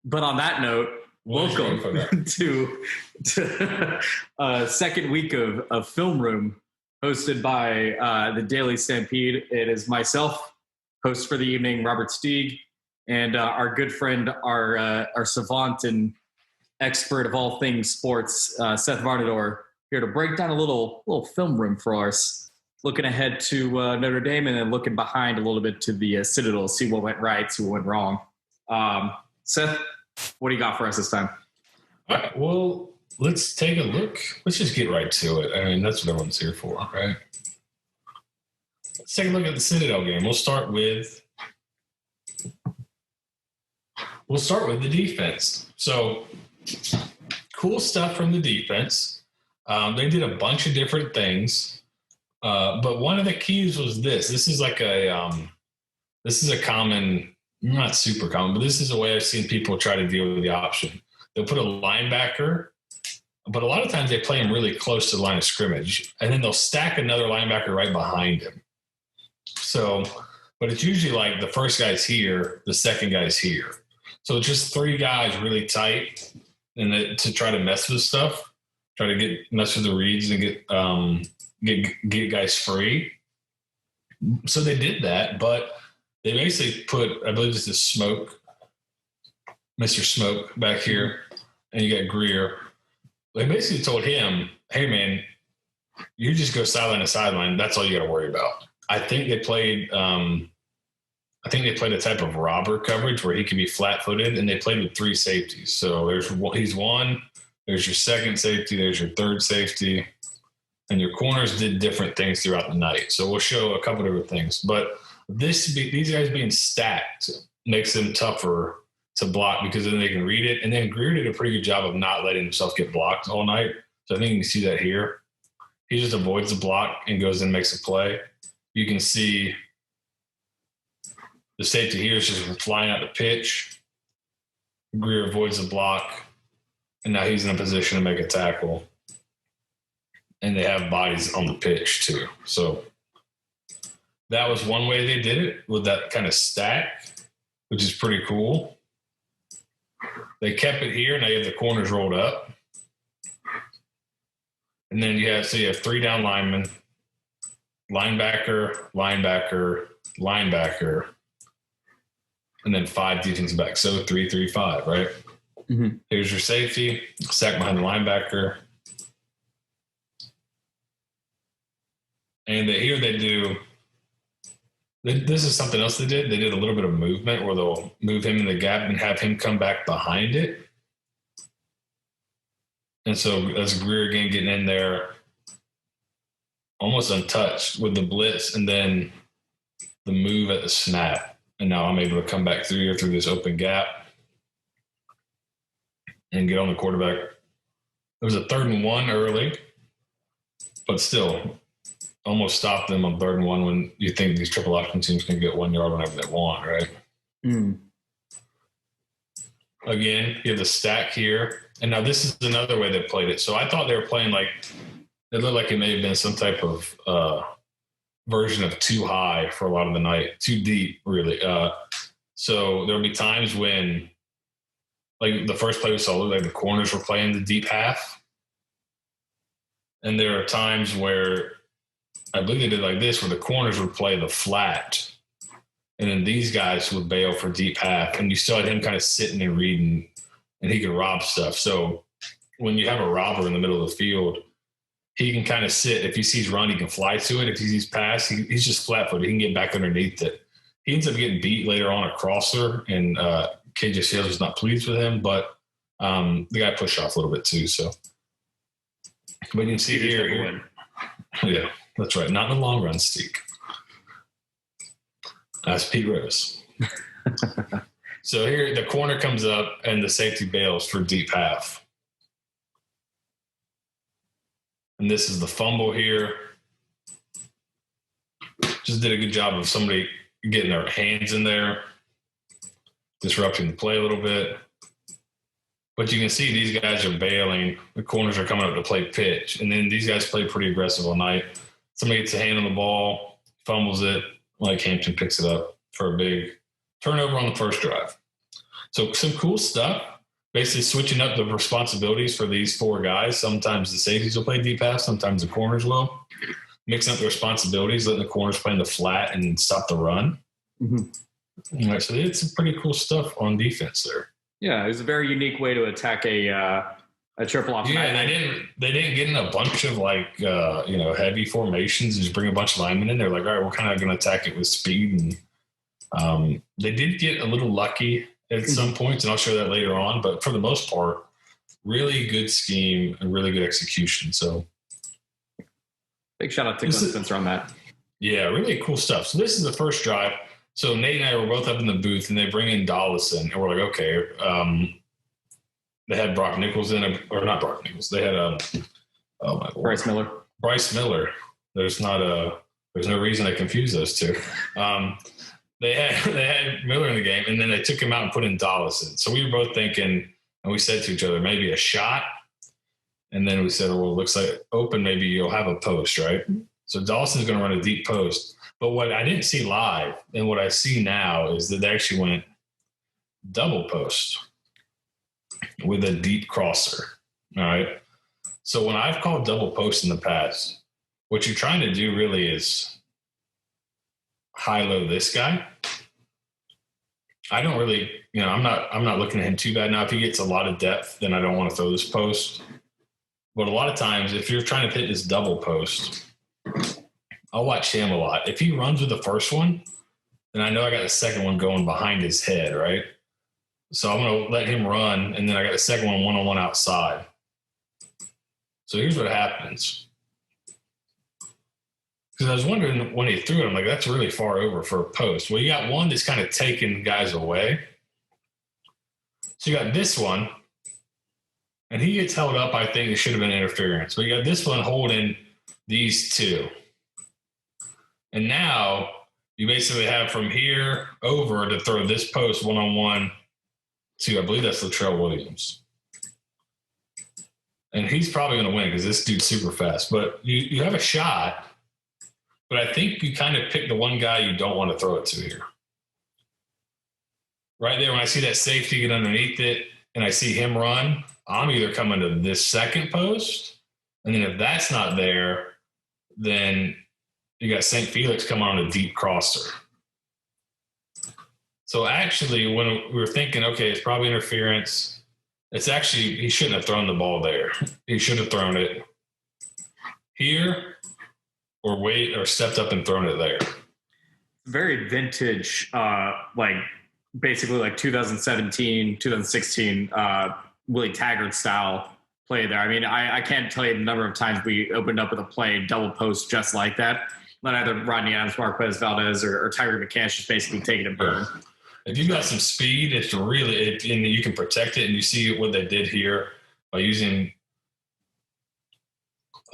But on that note, welcome to second week of Film Room, hosted by the Daily Stampede. It is myself, host for the evening, Robert Steeg, and our good friend, our savant and expert of all things sports, Seth Varnadore, here to break down a little film room for us, looking ahead to Notre Dame and then looking behind a little bit to the Citadel, see what went right, see what went wrong. Seth, what do you got for us this time? All right, well, let's take a look. Let's just get right to it. I mean, that's what everyone's here for, right? Let's take a look at the Citadel game. We'll start with the defense. So, cool stuff from the defense. They did a bunch of different things, but one of the keys was this. This is like this is a common, not super common, but this is a way I've seen people try to deal with the option. They'll put a linebacker, but a lot of times they play him really close to the line of scrimmage, and then they'll stack another linebacker right behind him. So, but it's usually like the first guy's here, the second guy's here. So it's just three guys really tight, and to try to mess with stuff, try to mess with the reads and get guys free. So they did that, but they basically put, I believe this is Mr. Smoke back here, and you got Greer. They basically told him, hey, man, you just go sideline to sideline. That's all you got to worry about. I think they played a type of robber coverage where he can be flat-footed, and they played with three safeties. So he's one, there's your second safety, there's your third safety, and your corners did different things throughout the night. So we'll show a couple different things. But these guys being stacked makes them tougher to block because then they can read it. And then Greer did a pretty good job of not letting himself get blocked all night. So I think you can see that here. He just avoids the block and goes in and makes a play. You can see the safety here is just flying out the pitch. Greer avoids the block, and now he's in a position to make a tackle. And they have bodies on the pitch too. So that was one way they did it, with that kind of stack, which is pretty cool. They kept it here. Now you have the corners rolled up. And then you have three down linemen, linebacker, and then five defensive backs. So 3-3-5, right? Mm-hmm. Here's your safety, sack behind the linebacker. And here they do, this is something else they did. They did a little bit of movement where they'll move him in the gap and have him come back behind it. And so that's Greer again getting in there almost untouched with the blitz and then the move at the snap. And now I'm able to come back through this open gap and get on the quarterback. There was a 3rd and 1 early, but still almost stopped them on 3rd and 1 when you think these triple option teams can get 1 yard whenever they want, right? Mm. Again, you have the stack here. And now this is another way they played it. So I thought they were playing it looked like it may have been some type of version of too high for a lot of the night, too deep, really. So there'll be times when, like the first play we saw, looked like the corners were playing the deep half. And there are times where I believe they did like this, where the corners would play the flat, and then these guys would bail for deep half, and you still had him kind of sitting and reading, and he could rob stuff. So when you have a robber in the middle of the field, he can kind of sit. If he sees run, he can fly to it. If he sees pass, he's just flat-footed. He can get back underneath it. He ends up getting beat later on a crosser, and KJ Sales was not pleased with him, but the guy pushed off a little bit too. So, but you can see here, yeah. That's right. Not in the long run, Steeg. That's Pete Rose. So here the corner comes up and the safety bails for deep half. And this is the fumble here. Just did a good job of somebody getting their hands in there, disrupting the play a little bit. But you can see these guys are bailing. The corners are coming up to play pitch. And then these guys play pretty aggressive all night. Somebody gets a hand on the ball, fumbles it. Mike Hampton picks it up for a big turnover on the first drive. So some cool stuff. Basically switching up the responsibilities for these four guys. Sometimes the safeties will play deep pass. Sometimes the corners will. Mixing up the responsibilities, letting the corners play in the flat and stop the run. Mm-hmm. All right, so they did some pretty cool stuff on defense there. Yeah, it was a very unique way to attack a triple option. Yeah, they didn't get in a bunch of heavy formations and just bring a bunch of linemen in. They're like, all right, we're kind of going to attack it with speed. And they did get a little lucky at some points, and I'll show that later on. But for the most part, really good scheme and really good execution. So big shout out to Glenn Spencer on that. Yeah, really cool stuff. So this is the first drive. So Nate and I were both up in the booth, and they bring in Dollison, and we're like, okay. They had Brock Nichols in, or not Brock Nichols. They had oh my Lord, Bryce Miller. There's no reason to confuse those two. They had Miller in the game, and then they took him out and put in Dollison. So we were both thinking, and we said to each other, maybe a shot. And then we said, well, it looks like open. Maybe you'll have a post, right? So Dollison's going to run a deep post. But what I didn't see live, and what I see now, is that they actually went double post with a deep crosser. All right. So when I've called double post in the past, what you're trying to do really is high-low this guy. I don't really, I'm not looking at him too bad now. If he gets a lot of depth, then I don't want to throw this post. But a lot of times, if you're trying to hit this double post, I'll watch him a lot. If he runs with the first one, then I know I got the second one going behind his head, right? So I'm going to let him run, and then I got the second one-on-one outside. So here's what happens. Because I was wondering when he threw it, I'm like, that's really far over for a post. Well, you got one that's kind of taking guys away. So you got this one, and he gets held up. I think it should have been interference. But you got this one holding these two. And now you basically have from here over to throw this post one-on-one to, I believe that's Latrell Williams. And he's probably going to win because this dude's super fast. But you have a shot, but I think you kind of pick the one guy you don't want to throw it to here. Right there, when I see that safety get underneath it and I see him run, I'm either coming to this second post, and then if that's not there, then you got St. Felix coming on a deep crosser. So actually, when we were thinking, okay, it's probably interference, it's actually, he shouldn't have thrown the ball there. He should have thrown it here or stepped up and thrown it there. Very vintage, basically like 2017, 2016, Willie Taggart style play there. I mean, I can't tell you the number of times we opened up with a play double post just like that. Let either Rodney Adams, Marquez Valdez, or Tyree McCants just basically take it and burn. If you've got some speed, it's really, and you can protect it, and you see what they did here by using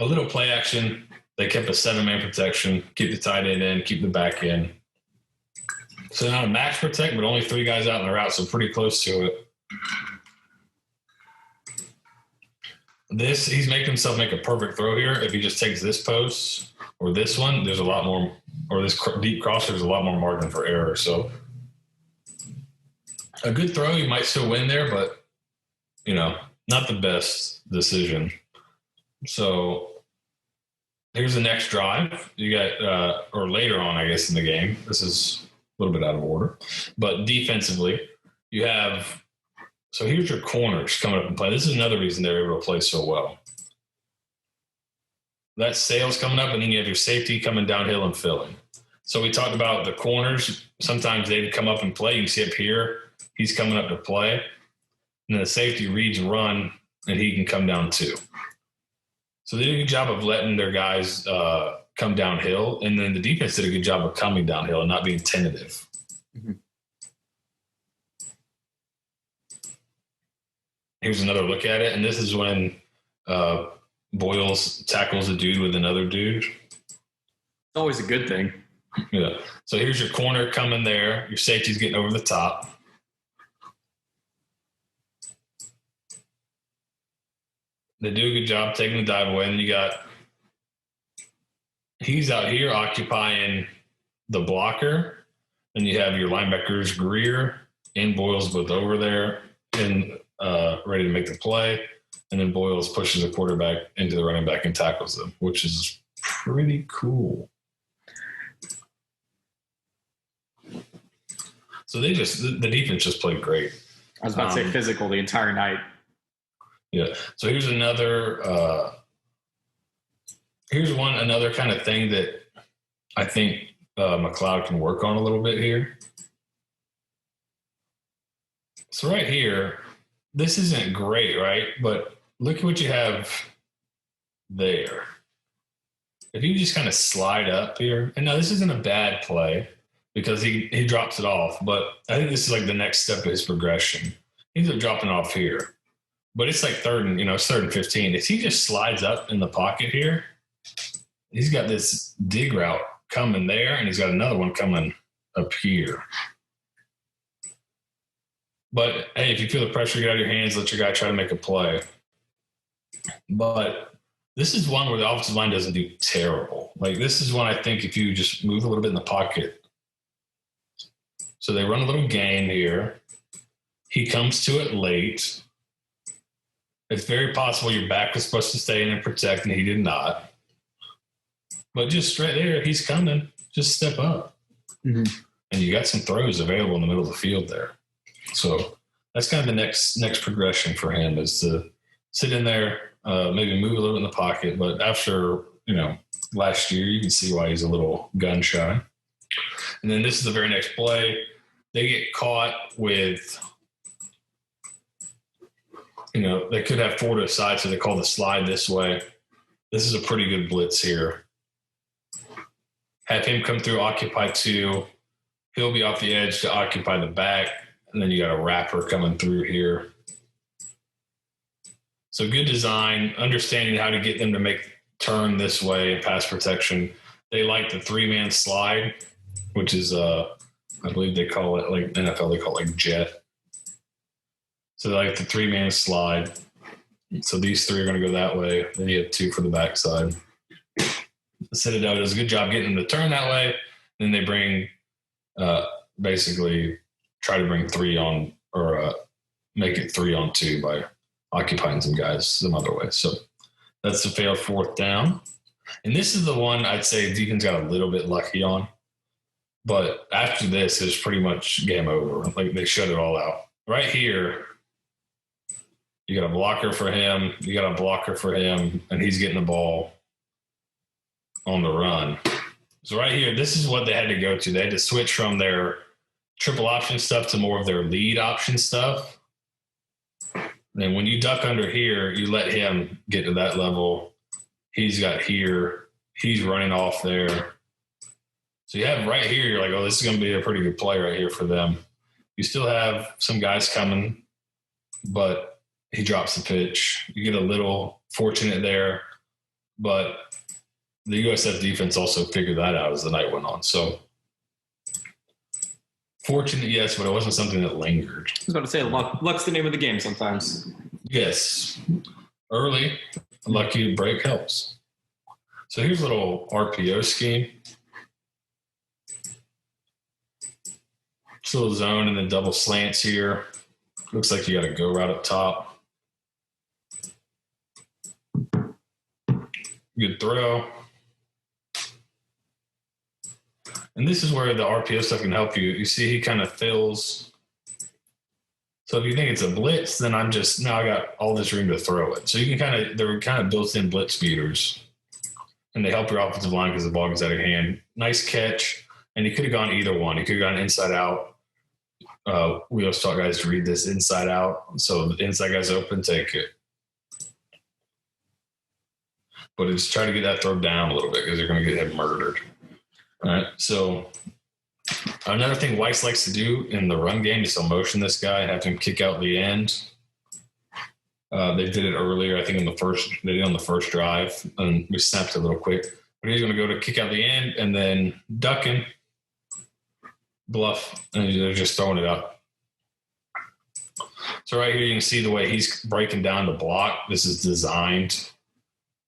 a little play action. They kept a 7-man protection, keep the tight end in, keep the back in. So not a max protect, but only 3 guys out in the route, so pretty close to it. He's making himself make a perfect throw here. If he just takes this post or this one, there's a lot more, or this deep crosser, there's a lot more margin for error. So a good throw, you might still win there, but, not the best decision. So here's the next drive. You got, or later on, I guess, in the game. This is a little bit out of order. But defensively, you have, so here's your corners coming up and play. This is another reason they're able to play so well. That Sales coming up, and then you have your safety coming downhill and filling. So we talked about the corners. Sometimes they'd come up and play. You can see up here, he's coming up to play. And then the safety reads run, and he can come down too. So they did a good job of letting their guys come downhill. And then the defense did a good job of coming downhill and not being tentative. Mm-hmm. Here's another look at it. And this is when Boyles tackles a dude with another dude. It's always a good thing. Yeah. So here's your corner coming there. Your safety's getting over the top. They do a good job taking the dive away. And you got, he's out here occupying the blocker. And you have your linebackers, Greer and Boyles both over there and ready to make the play. And then Boyles pushes the quarterback into the running back and tackles them, which is pretty cool. So the defense just played great. I was about to say physical the entire night. Yeah. So here's another kind of thing that I think McLeod can work on a little bit here. So right here, this isn't great, right? But look at what you have there. If you just kind of slide up here, and now this isn't a bad play because he drops it off, but I think this is like the next step of his progression. He's dropping off here, but it's like third and 15. If he just slides up in the pocket here, he's got this dig route coming there, and he's got another one coming up here. But hey, if you feel the pressure get out of your hands, let your guy try to make a play. But this is one where the offensive line doesn't do terrible. Like, this is one I think if you just move a little bit in the pocket. So they run a little game here. He comes to it late. It's very possible your back was supposed to stay in and protect, and he did not. But just straight there, he's coming. Just step up. Mm-hmm. And you got some throws available in the middle of the field there. So that's kind of the next progression for him, is to sit in there, maybe move a little in the pocket. But after, last year, you can see why he's a little gun shy. And then this is the very next play. They get caught with, they could have 4 to a side, so they call the slide this way. This is a pretty good blitz here. Have him come through, occupy 2. He'll be off the edge to occupy the back. And then you got a wrapper coming through here. So good design, understanding how to get them to make turn this way in pass protection. They like the 3-man slide, which is, I believe they call it, like NFL, they call it like jet. So they like the 3-man slide. So these 3 are going to go that way. Then you have 2 for the backside. The Citadel does a good job getting them to turn that way. Then they bring, basically try to bring 3 on, or make it 3 on 2 by occupying some guys some other way. So that's the failed 4th down. And this is the one I'd say defense got a little bit lucky on. But after this, it's pretty much game over. Like, they shut it all out. Right here, you got a blocker for him, you got a blocker for him, and he's getting the ball on the run. So right here, this is what they had to go to. They had to switch from their triple option stuff to more of their lead option stuff. And when you duck under here, you let him get to that level. He's got here. He's running off there. So you have right here, you're like, oh, this is going to be a pretty good play right here for them. You still have some guys coming, but he drops the pitch. You get a little fortunate there, but the USF defense also figured that out as the night went on. So fortunate, yes, but it wasn't something that lingered. I was about to say, luck's the name of the game sometimes. Yes. Early, lucky break helps. So here's a little RPO scheme. It's a little zone and then double slants here. Looks like you got a go route up top. Good throw. And this is where the RPO stuff can help you. You see he kind of fills. So if you think it's a blitz, then I got all this room to throw it. So you can they're kind of built-in blitz beaters. And they help your offensive line because the ball gets out of hand. Nice catch. And he could have gone either one. He could have gone inside out. We always taught guys to read this inside out. So the inside guy's open, take it. But just try to get that throw down a little bit because you're going to get him murdered. All right. So another thing Weiss likes to do in the run game is to motion this guy, have him kick out the end. They did it earlier, I think they did on the first drive, and we snapped it a little quick. But he's going to go to kick out the end and then duck him, bluff, and they're just throwing it up. So right here you can see the way he's breaking down the block. This is designed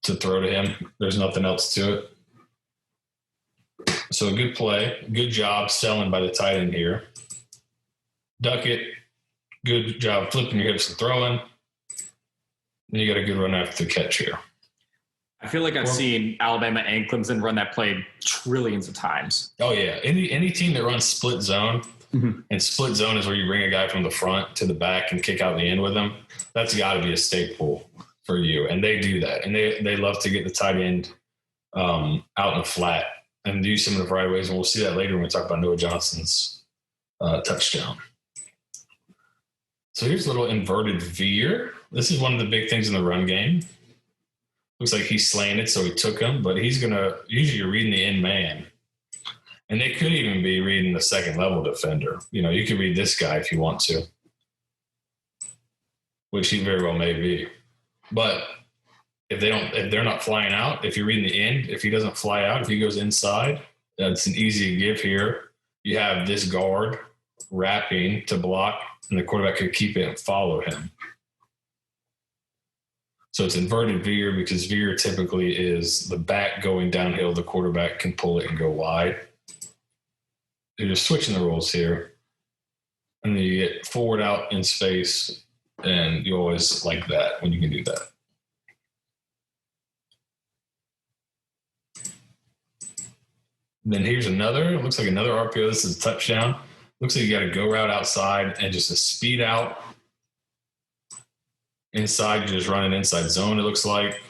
to throw to him. There's nothing else to it. So a good play, good job selling by the tight end here. duck it. Good job flipping your hips and throwing. And you got a good run after the catch here. I feel like I've seen Alabama and Clemson run that play trillions of times. Oh, yeah. Any team that runs split zone, and split zone is where you bring a guy from the front to the back and kick out the end with them, that's got to be a staple for you. And they do that. And they love to get the tight end out in the flat and use him in a variety of ways. And we'll see that later when we talk about Noah Johnson's touchdown. So here's a little inverted veer. This is one of the big things in the run game. Looks like he's slanted, so he took him, but he's going to – usually you're reading the end man. And they could even be reading the second-level defender. You know, you could read this guy if you want to, which he very well may be. But if they're not flying out, if you're reading the end, if he doesn't fly out, if he goes inside, it's an easy give here. You have this guard wrapping to block, and the quarterback could keep it and follow him. So it's inverted veer because veer typically is the back going downhill. The quarterback can pull it and go wide. You're just switching the rules here. And then you get forward out in space, and you always like that when you can do that. Then here's another. It looks like another RPO. This is a touchdown. Looks like you got to go route outside and just a speed out. Inside, you're just running inside zone, it looks like.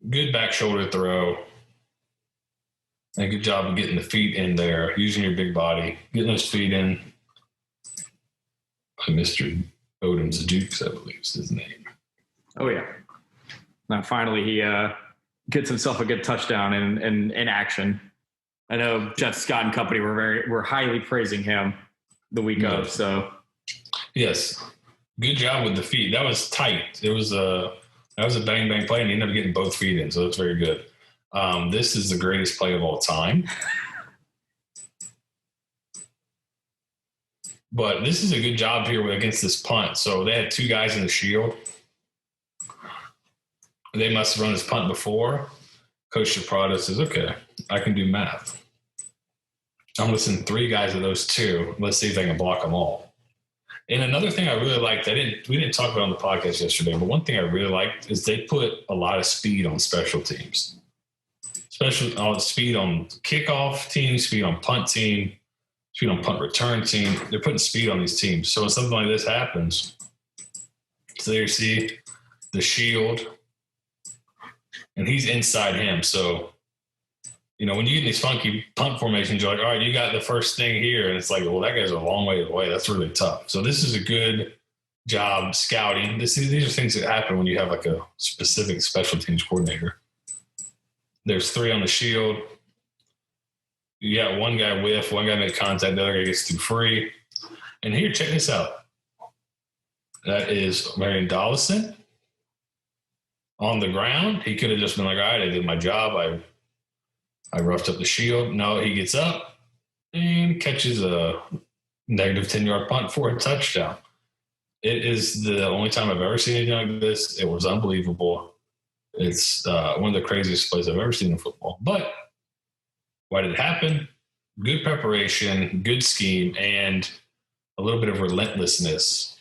Good back shoulder throw. And good job of getting the feet in there, using your big body, getting those feet in. Mr. Odom's Dukes, I believe is his name. Oh, yeah. Now, finally, he gets himself a good touchdown in action. I know Jeff Scott and company were highly praising him the week of, so... Yes. Good job with the feet. That was tight. That was a bang play, and he ended up getting both feet in, so that's very good. This is the greatest play of all time. But this is a good job here against this punt. So they had two guys in the shield. They must have run this punt before. Coach Chaprada says, okay, I can do math. I'm going to send three guys of those two. Let's see if they can block them all. And another thing I really liked, we didn't talk about on the podcast yesterday, but one thing I really liked is they put a lot of speed on special teams. Especially on speed on kickoff team, speed on punt team, speed on punt return team. They're putting speed on these teams. So when something like this happens, so there you see the shield, and he's inside him. So, you know, when you get these funky punt formations, you're like, all right, you got the first thing here. And it's like, well, that guy's a long way away. That's really tough. So this is a good job scouting. These are things that happen when you have like a specific special teams coordinator. There's three on the shield. You got one guy whiff, one guy make contact, the other guy gets through free. And here, check this out. That is Marion Dollison on the ground. He could have just been like, all right, I did my job. I roughed up the shield. No, he gets up and catches a negative 10-yard punt for a touchdown. It is the only time I've ever seen anything like this. It was unbelievable. It's one of the craziest plays I've ever seen in football. But why did it happen? Good preparation, good scheme, and a little bit of relentlessness.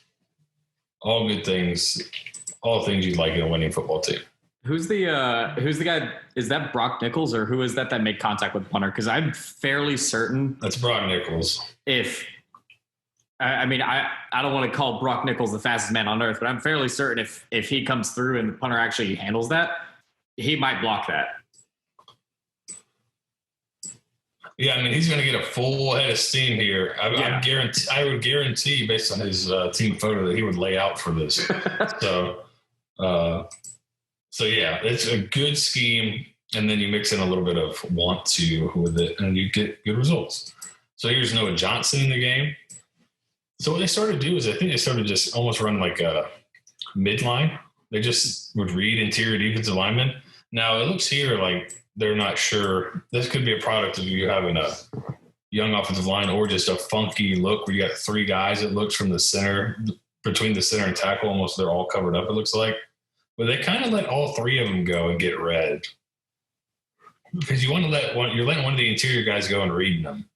All good things, all things you'd like in a winning football team. Who's the guy? Is that Brock Nichols, or who is that made contact with the punter? Because I'm fairly certain that's Brock Nichols. I don't want to call Brock Nichols the fastest man on earth, but I'm fairly certain if he comes through and the punter actually handles that, he might block that. Yeah, I mean, he's going to get a full head of steam here. I would guarantee, based on his team photo, that he would lay out for this. So yeah, it's a good scheme, and then you mix in a little bit of want to with it, and you get good results. So here's Noah Johnson in the game. So what they started to do is I think they started just almost run like a midline. They just would read interior defensive linemen. Now it looks here like they're not sure. This could be a product of you having a young offensive line or just a funky look where you got three guys. It looks from the center, between the center and tackle, almost they're all covered up, it looks like. But they kind of let all three of them go and get read. Because you want to you're letting one of the interior guys go and reading them.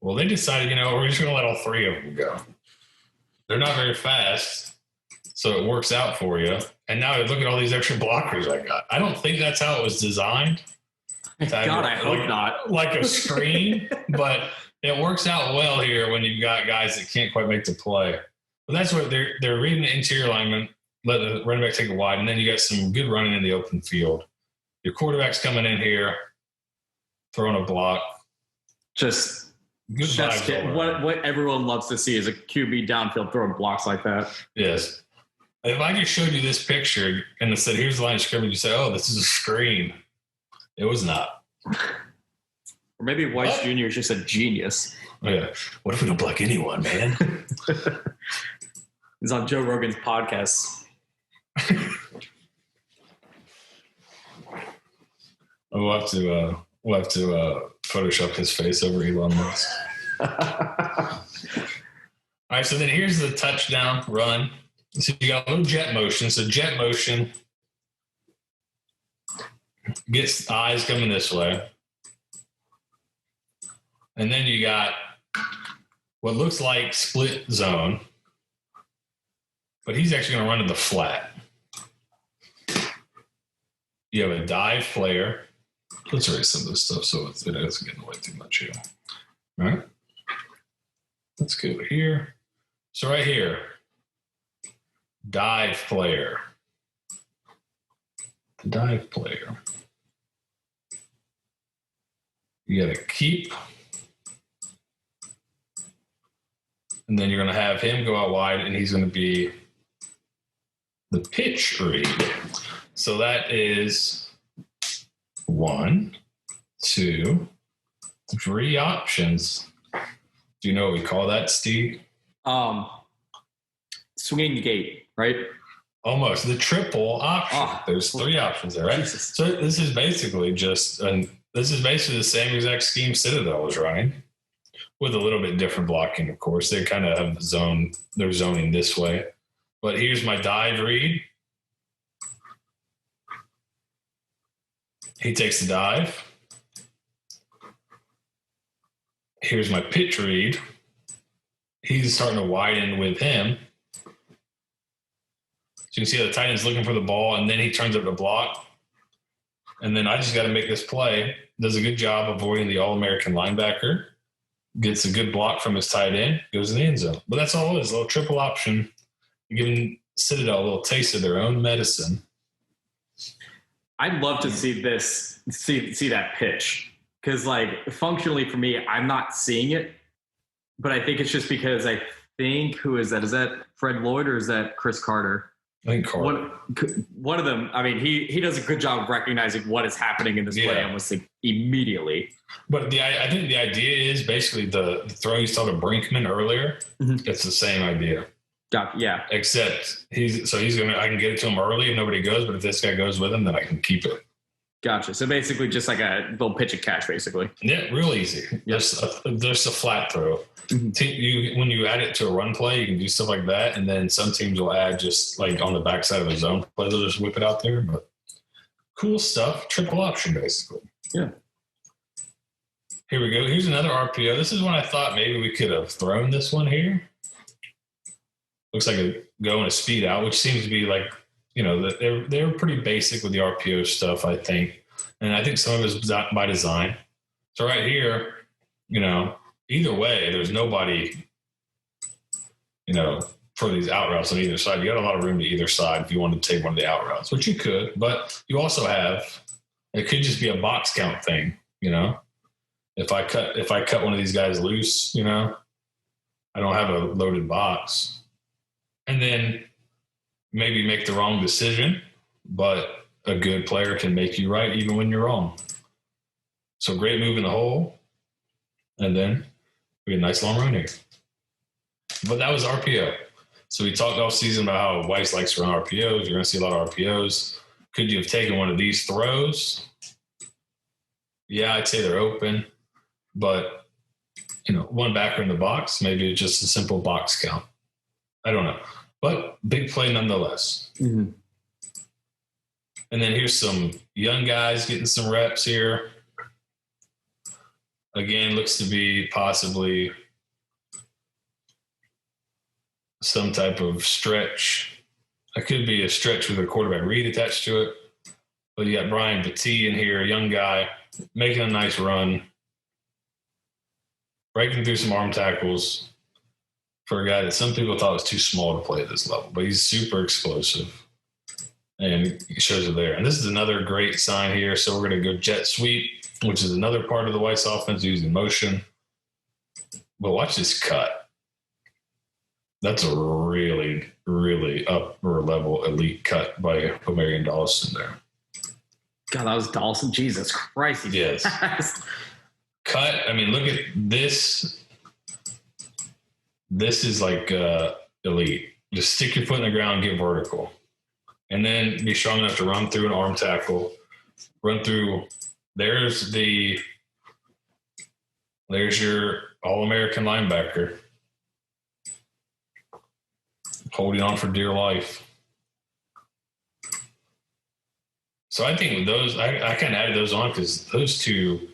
Well, they decided, we're just going to let all three of them go. They're not very fast, so it works out for you. And now look at all these extra blockers I got. I don't think that's how it was designed. God, I hope not. Like a screen, but it works out well here when you've got guys that can't quite make the play. But that's what they're reading the interior lineman, let the running back take it wide, and then you got some good running in the open field. Your quarterback's coming in here, throwing a block. Just good vibes. What everyone loves to see is a QB downfield throwing blocks like that. Yes. If I just showed you this picture and it said, here's the line of scrimmage, you say, oh, this is a screen. It was not. Or maybe Weiss Jr. is just a genius. Oh, yeah. What if we don't block anyone, man? He's on Joe Rogan's podcast. We'll have to Photoshop his face over Elon Musk. All right, so then here's the touchdown run. So you got a little jet motion. So jet motion gets eyes coming this way. And then you got what looks like split zone. But he's actually going to run in the flat. You have a dive player. Let's erase some of this stuff so it doesn't get in the way too much here. All right. Let's go over here. So right here, dive player. The dive player. You got to keep. And then you're going to have him go out wide, and he's going to be the pitch read. So that is 1, 2, 3 options. Do you know what we call that, Steve? Swinging gate, right? Almost. The triple option. There's 3 options there, right? Jesus. So this is basically the same exact scheme Citadel was running, with a little bit different blocking, of course. They kind of have they're zoning this way. But here's my dive read. He takes the dive. Here's my pitch read. He's starting to widen with him. So you can see how the tight end's looking for the ball, and then he turns up the block. And then I just got to make this play. Does a good job avoiding the All-American linebacker. Gets a good block from his tight end. Goes in the end zone. But that's all it is. A little triple option. You're giving Citadel a little taste of their own medicine. I'd love to see that pitch. Because, functionally for me, I'm not seeing it. But I think it's just because I think, who is that? Is that Fred Lloyd or is that Chris Carter? I think Carter. One of them, he does a good job of recognizing what is happening in this play almost immediately. But I think the idea is basically the throw you saw to Brinkman earlier. Mm-hmm. It's the same idea. Yeah. Except I can get it to him early if nobody goes, but if this guy goes with him, then I can keep it. Gotcha. So basically just like a little pitch and catch, basically. Yeah, real easy. Yes. There's a flat throw. Mm-hmm. When you add it to a run play, you can do stuff like that. And then some teams will add just like on the backside of a zone play, they'll just whip it out there. But cool stuff. Triple option, basically. Yeah. Here we go. Here's another RPO. This is when I thought maybe we could have thrown this one here. Looks like a go and a speed out, which seems to be like, they're pretty basic with the RPO stuff, I think. And I think some of it is by design. So right here, either way, there's nobody, for these out routes on either side. You got a lot of room to either side if you wanted to take one of the out routes, which you could. But you also it could just be a box count thing, If I cut one of these guys loose, I don't have a loaded box. And then maybe make the wrong decision, but a good player can make you right even when you're wrong. So great move in the hole. And then we had a nice long run here. But that was RPO. So we talked all season about how Weiss likes to run RPOs. You're going to see a lot of RPOs. Could you have taken one of these throws? Yeah, I'd say they're open. But, one backer in the box, maybe it's just a simple box count. I don't know. But big play nonetheless. Mm-hmm. And then here's some young guys getting some reps here. Again, looks to be possibly some type of stretch. It could be a stretch with a quarterback read attached to it. But you got Brian Battie in here, a young guy, making a nice run, breaking through some arm tackles for a guy that some people thought was too small to play at this level. But he's super explosive, and he shows it there. And this is another great sign here. So we're going to go jet sweep, which is another part of the Weis offense using motion. But watch this cut. That's a really, really upper level elite cut by Omarion Dawson there. God, that was Dawson. Jesus Christ. Yes. Cut. I mean, look at this. This is like elite. Just stick your foot in the ground, get vertical. And then be strong enough to run through an arm tackle. Run through. There's your All-American linebacker. Holding on for dear life. So I think those, I kind of added those on because those two,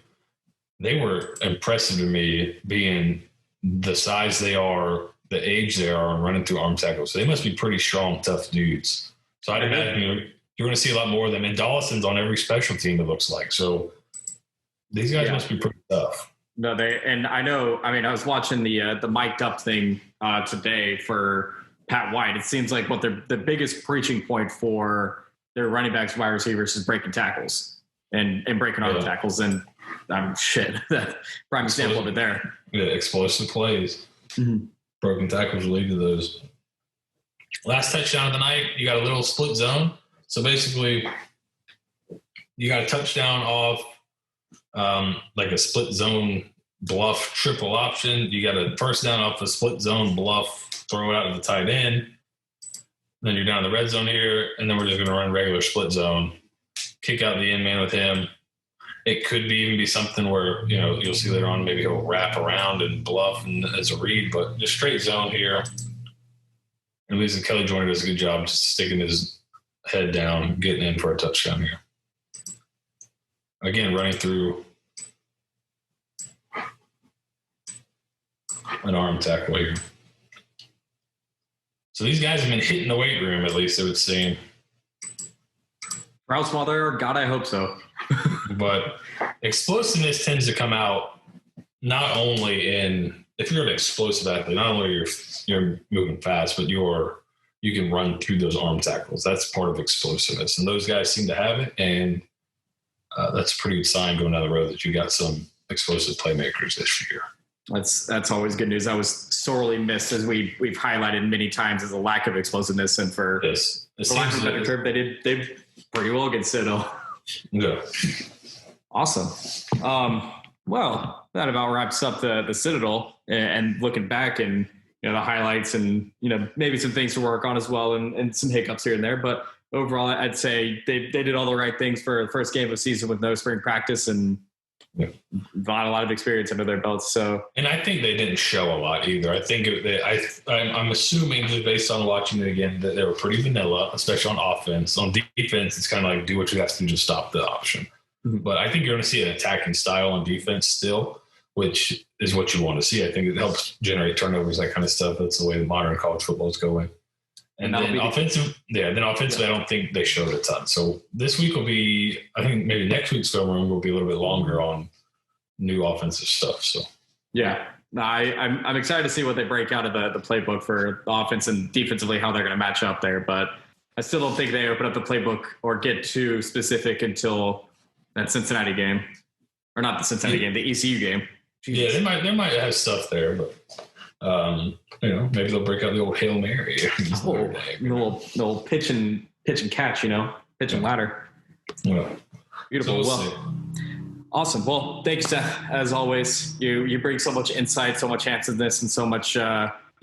they were impressive to me being the size they are, the age they are, and running through arm tackles. So they must be pretty strong, tough dudes. So I'd imagine you're going to see a lot more of them. And Dawson's on every special team, it looks like. So these guys must be pretty tough. No, I was watching the mic'd up thing today for Pat White. It seems like what the biggest preaching point for their running backs, wide receivers is breaking tackles and breaking arm tackles. And that prime example of it there. Yeah, explosive plays. Mm-hmm. Broken tackles lead to those. Last touchdown of the night, you got a little split zone. So basically, you got a touchdown off like a split zone bluff triple option. You got a first down off a split zone bluff, throw it out to the tight end. Then you're down in the red zone here, and then we're just going to run regular split zone, kick out the end man with him. It could even be something where, you'll see later on, maybe he'll wrap around and bluff and as a read, but just straight zone here. And Lisa Kelly Joyner does a good job just sticking his head down, getting in for a touchdown here. Again, running through an arm tackle here. So these guys have been hitting the weight room, at least it would seem. For how small they are, God, I hope so. But explosiveness tends to come out not only in, if you're an explosive athlete, not only you're moving fast, but you can run through those arm tackles. That's part of explosiveness. And those guys seem to have it. And that's a pretty good sign going down the road that you got some explosive playmakers this year. That's always good news. I was sorely missed, as we've highlighted many times, as a lack of explosiveness, and for lack of a better term, they did pretty well against Citadel. Yeah. Awesome. Well, that about wraps up the Citadel, and looking back and the highlights and maybe some things to work on as well, and some hiccups here and there. But overall, I'd say they did all the right things for the first game of the season with no spring practice and got a lot of experience under their belts. So, and I think they didn't show a lot either. I think I'm assuming, just based on watching it again, that they were pretty vanilla, especially on offense. On defense, it's kind of like do what you have to do to stop the option. Mm-hmm. But I think you're going to see an attacking style on defense still, which is what you want to see. I think it helps generate turnovers, that kind of stuff. That's the way the modern college football is going. And then offensively, I don't think they showed a ton. So this week will be, I think maybe next week's film room will be a little bit longer on new offensive stuff. So yeah, I'm excited to see what they break out of the playbook for the offense and defensively, how they're going to match up there. But I still don't think they open up the playbook or get too specific until that Cincinnati game, or not the Cincinnati game, the ECU game. Jesus. Yeah, they might have stuff there, but. Maybe they'll break out the old Hail Mary. The old pitch and catch, pitch and ladder. Yeah. Beautiful. So awesome. Well, thanks, Seth. As always, you bring so much insight, so much handsomeness, and so much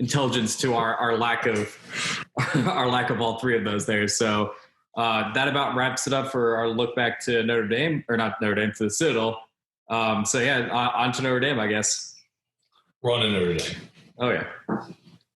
intelligence to our lack of all three of those there. So that about wraps it up for our look back to Notre Dame, or not Notre Dame, to the Citadel. On to Notre Dame, I guess. We're on to Notre Dame. Oh, yeah.